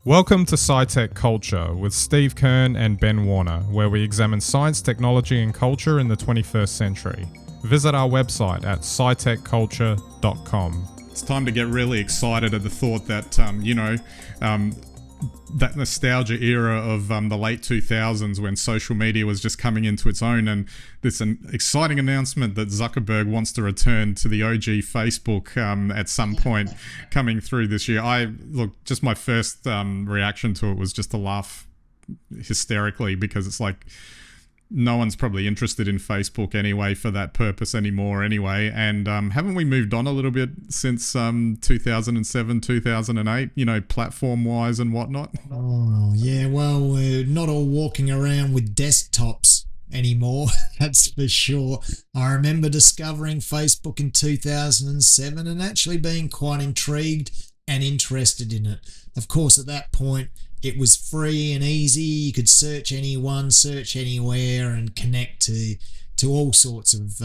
Welcome to SciTech Culture with Steve Kern and Ben Warner, where we examine science, technology and culture in the 21st century. Visit our website at scitechculture.com. It's time to get really excited at the thought that, that nostalgia era of the late 2000s when social media was just coming into its own, and this an exciting announcement that Zuckerberg wants to return to the OG Facebook at some point coming through this year. Just my first reaction to it was just to laugh hysterically, because it's like no one's probably interested in Facebook anyway for that purpose anymore anyway. And haven't we moved on a little bit since 2007, 2008, platform-wise and whatnot? Oh, yeah, well, we're not all walking around with desktops anymore, that's for sure. I remember discovering Facebook in 2007 and actually being quite intrigued and interested in it. Of course, at that point, it was free and easy. You could search anyone, search anywhere, and connect to all sorts of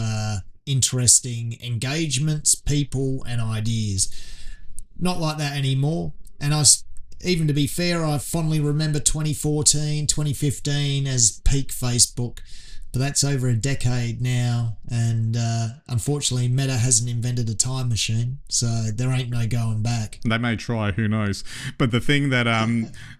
interesting engagements, people, and ideas. Not like that anymore. And even to be fair, I fondly remember 2014, 2015 as peak Facebook. But that's over a decade now, and unfortunately Meta hasn't invented a time machine, so there ain't no going back. They may try, who knows. But the thing that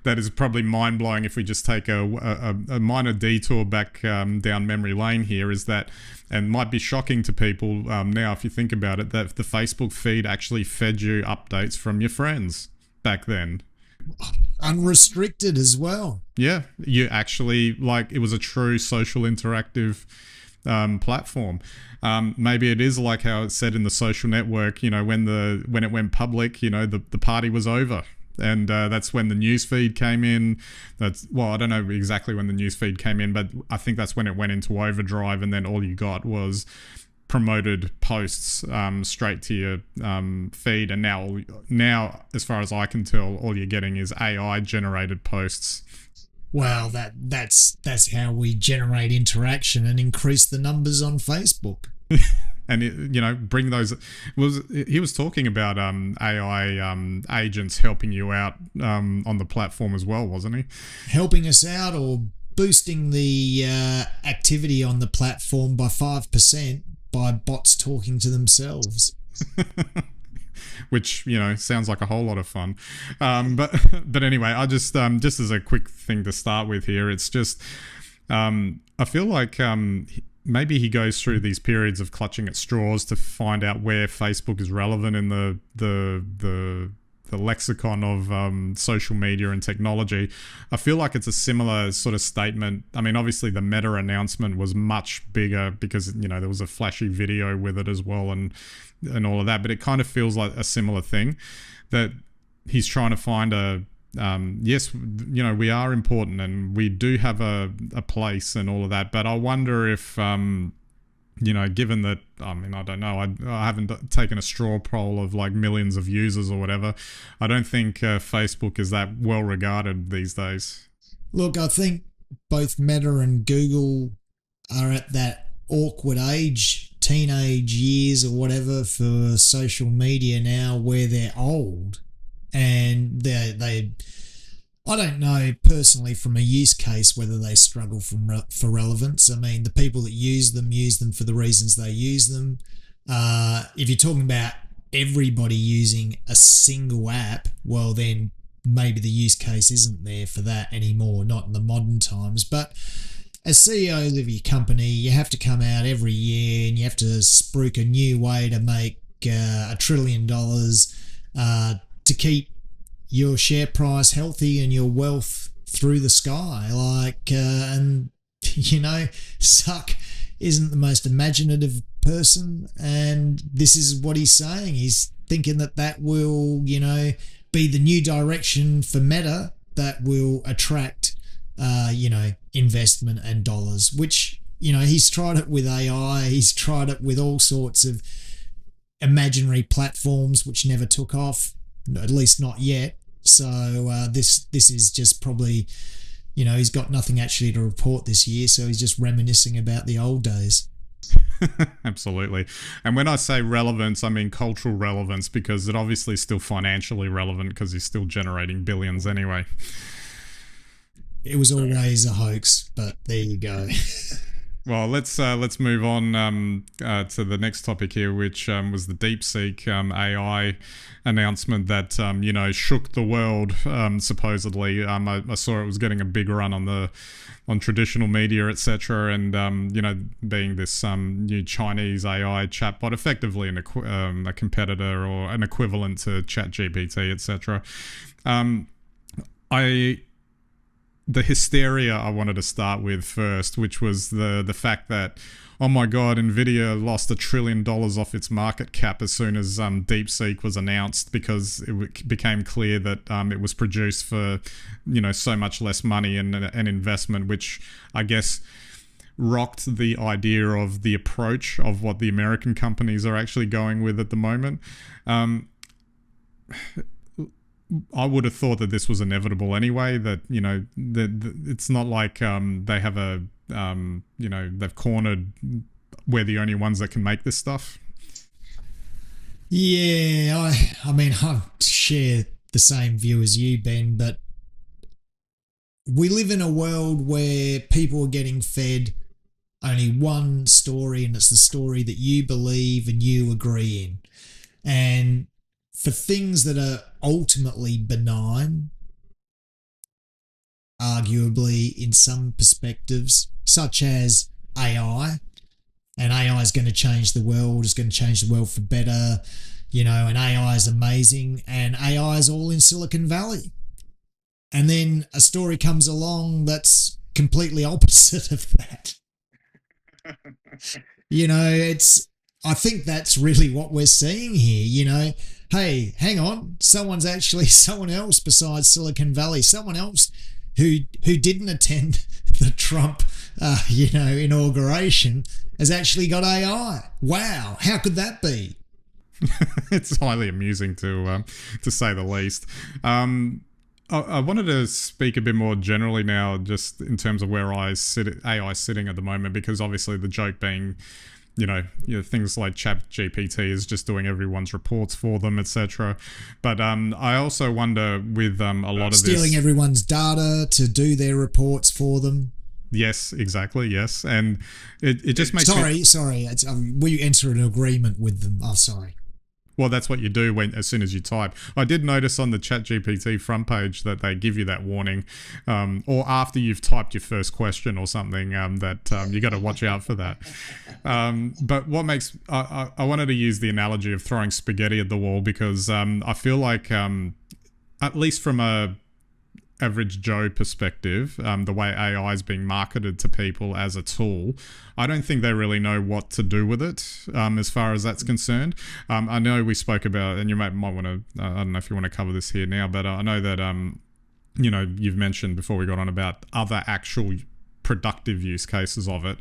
that is probably mind-blowing, if we just take a minor detour back down memory lane here, is that, and might be shocking to people now if you think about it, that the Facebook feed actually fed you updates from your friends back then. Unrestricted as well. Yeah, you actually, it was a true social interactive platform. Maybe it is like how it's said in The Social Network, when it went public, the party was over. And that's when the newsfeed came in. I don't know exactly when the newsfeed came in, but I think that's when it went into overdrive, and then all you got was promoted posts straight to your feed. And now, as far as I can tell, all you're getting is AI generated posts. Well, that's how we generate interaction and increase the numbers on Facebook. And bring those. He was talking about AI agents helping you out on the platform as well, wasn't he? Helping us out or boosting the activity on the platform by 5%. By bots talking to themselves. Which, sounds like a whole lot of fun. But anyway, I just as a quick thing to start with here, it's just, I feel like maybe he goes through these periods of clutching at straws to find out where Facebook is relevant in the lexicon of social media and technology. I feel like it's a similar sort of statement. I mean, obviously the Meta announcement was much bigger because, there was a flashy video with it as well and all of that, but it kind of feels like a similar thing, that he's trying to find yes, we are important and we do have a place and all of that, but I wonder if given that, I don't know, I haven't taken a straw poll of millions of users or whatever. I don't think Facebook is that well regarded these days. Look, I think both Meta and Google are at that awkward age, teenage years or whatever, for social media now, where they're old and they I don't know personally from a use case whether they struggle for relevance. I mean, the people that use them for the reasons they use them. If you're talking about everybody using a single app, well then maybe the use case isn't there for that anymore, not in the modern times. But as CEOs of your company, you have to come out every year and you have to spruik a new way to make $1 trillion to keep your share price healthy and your wealth through the sky. Zuck isn't the most imaginative person, and this is what he's saying. He's thinking that will, be the new direction for Meta that will attract, investment and dollars, which, he's tried it with AI. He's tried it with all sorts of imaginary platforms which never took off, at least not yet. So this is just probably, he's got nothing actually to report this year, so he's just reminiscing about the old days. Absolutely. And when I say relevance, I mean cultural relevance, because it obviously is still financially relevant because he's still generating billions anyway. It was always a hoax, but there you go. Well, let's move on to the next topic here, which was the DeepSeek AI announcement that shook the world. Supposedly, I saw it was getting a big run on traditional media, etc., and being this new Chinese AI chatbot, effectively a competitor or an equivalent to ChatGPT, etc. The hysteria I wanted to start with first, which was the fact that, oh my god, Nvidia lost $1 trillion off its market cap as soon as DeepSeek was announced, because it became clear that it was produced for so much less money and investment, which I guess rocked the idea of the approach of what the American companies are actually going with at the moment. I would have thought that this was inevitable anyway, that it's not like they have they've cornered, we're the only ones that can make this stuff. Yeah, I mean, I share the same view as you, Ben, but we live in a world where people are getting fed only one story, and it's the story that you believe and you agree in. And for things that are ultimately benign, arguably in some perspectives, such as AI, and AI is going to change the world, is going to change the world for better, and AI is amazing, and AI is all in Silicon Valley. And then a story comes along that's completely opposite of that. I think that's really what we're seeing here, Hey, hang on, someone else besides Silicon Valley, someone else who didn't attend the Trump, inauguration has actually got AI. Wow, how could that be? It's highly amusing to say the least. I wanted to speak a bit more generally now, just in terms of where AI is sitting at the moment, because obviously the joke being, things like ChatGPT is just doing everyone's reports for them, etc. But I also wonder with a lot of stealing everyone's data to do their reports for them. Yes, exactly. Yes, and it just makes sorry. We enter an agreement with them. Oh, sorry. Well, that's what you do as soon as you type. I did notice on the ChatGPT front page that they give you that warning, or after you've typed your first question or something, that you got to watch out for that. But what makes I wanted to use the analogy of throwing spaghetti at the wall, because I feel like, at least from a average Joe perspective, the way AI is being marketed to people as a tool, I don't think they really know what to do with it, as far as that's concerned. I know we spoke about, and you might want to, I don't know if you want to cover this here now, but I know that, you've mentioned before we got on about other actual productive use cases of it,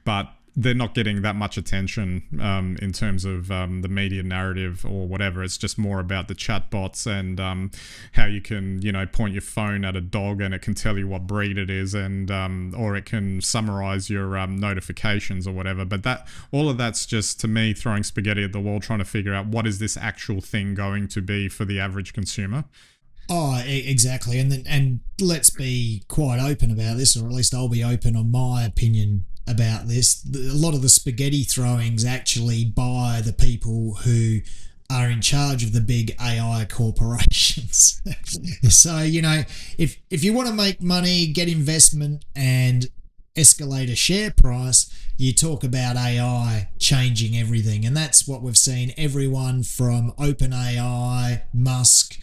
but they're not getting that much attention in terms of the media narrative or whatever. It's just more about the chatbots and how you can, point your phone at a dog and it can tell you what breed it is, and or it can summarize your notifications or whatever. But all of that's just, to me, throwing spaghetti at the wall, trying to figure out what is this actual thing going to be for the average consumer. Oh, exactly. And let's be quite open about this, or at least I'll be open on my opinion about this. A lot of the spaghetti throwing's actually by the people who are in charge of the big AI corporations. So, if you want to make money, get investment and escalate a share price, you talk about AI changing everything. And that's what we've seen everyone from OpenAI, Musk,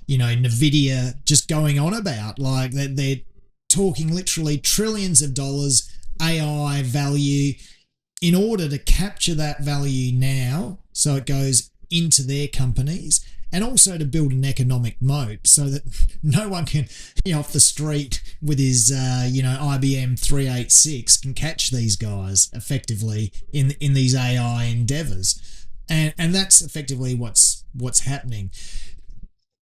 Nvidia just going on about. Like, they're talking literally trillions of dollars AI value in order to capture that value now, so it goes into their companies, and also to build an economic moat so that no one can, off the street with his, IBM 386 can catch these guys effectively in these AI endeavors. And that's effectively what's happening.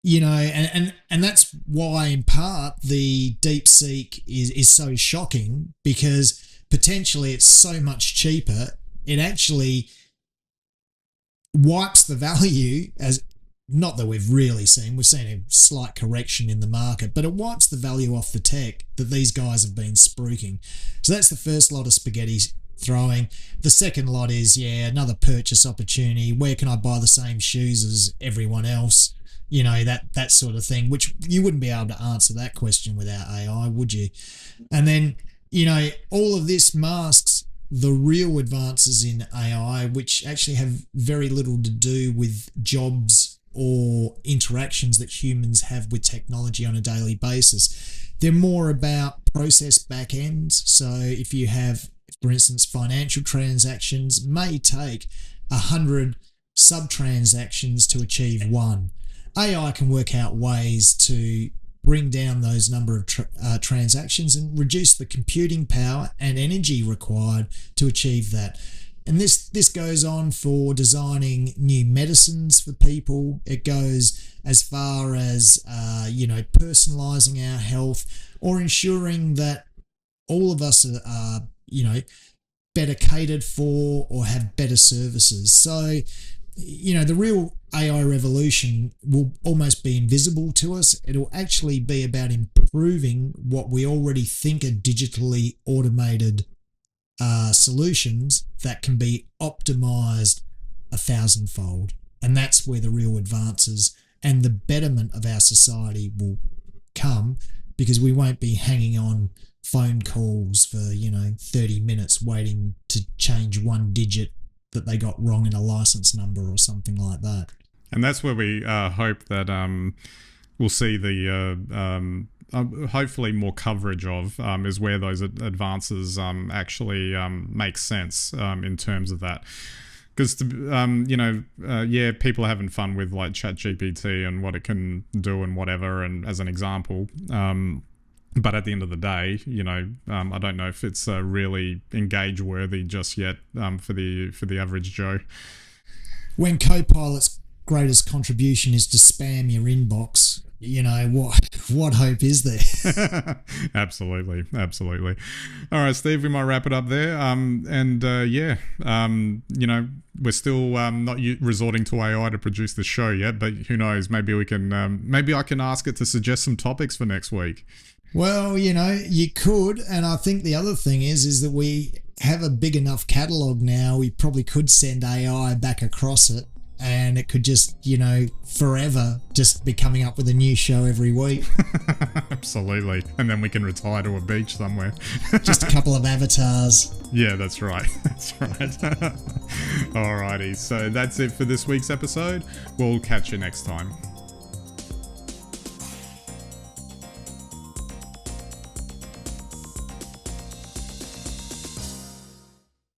And that's why, in part, the DeepSeek is so shocking, because potentially it's so much cheaper, it actually wipes the value as, not that we've seen a slight correction in the market, but it wipes the value off the tech that these guys have been spruiking. So that's the first lot of spaghetti throwing. The second lot is, another purchase opportunity. Where can I buy the same shoes as everyone else? That sort of thing, which you wouldn't be able to answer that question without AI, would you? And then, all of this masks the real advances in AI, which actually have very little to do with jobs or interactions that humans have with technology on a daily basis. They're more about process backends. So if you have, for instance, financial transactions may take 100 sub-transactions to achieve one. AI can work out ways to bring down those number of transactions and reduce the computing power and energy required to achieve that. And this goes on for designing new medicines for people. It goes as far as, personalizing our health or ensuring that all of us are, better catered for or have better services. So, the real AI revolution will almost be invisible to us. It'll actually be about improving what we already think are digitally automated solutions that can be optimized 1,000-fold. And that's where the real advances and the betterment of our society will come, because we won't be hanging on phone calls for, 30 minutes waiting to change one digit that they got wrong in a license number or something like that. And that's where we hope that we'll see the hopefully more coverage of is where those advances actually make sense in terms of that. Because, people are having fun with like ChatGPT and what it can do and whatever, and as an example. But at the end of the day, I don't know if it's really engage worthy just yet for the average Joe. When Copilot's greatest contribution is to spam your inbox, what hope is there? Absolutely. All right, Steve, we might wrap it up there. We're still not resorting to AI to produce the show yet, but who knows? Maybe we can. Maybe I can ask it to suggest some topics for next week. Well, you could, and I think the other thing is that we have a big enough catalogue now. We probably could send AI back across it, and it could just, forever just be coming up with a new show every week. Absolutely. And then we can retire to a beach somewhere. Just a couple of avatars. Yeah, that's right. Alrighty, so that's it for this week's episode. We'll catch you next time.